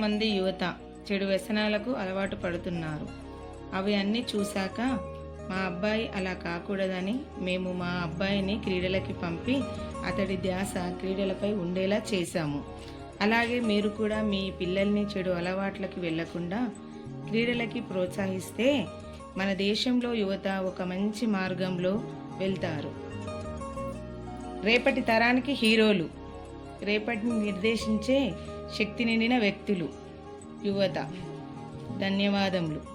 చాలామంది యువత చెడు వ్యసనాలకు అలవాటు పడుతున్నారు. అవి అన్నీ చూశాక మా అబ్బాయి అలా కాకూడదని మేము మా అబ్బాయిని క్రీడలకి పంపి అతడి ధ్యాస క్రీడలపై ఉండేలా చేశాము. అలాగే మీరు కూడా మీ పిల్లల్ని చెడు అలవాట్లకి వెళ్లకుండా క్రీడలకి ప్రోత్సహిస్తే మన దేశంలో యువత ఒక మంచి మార్గంలో వెళ్తారు. రేపటి తరానికి హీరోలు, రేపటిని నిర్దేశించే శక్తి నిండిన వ్యక్తులు యువత. ధన్యవాదములు.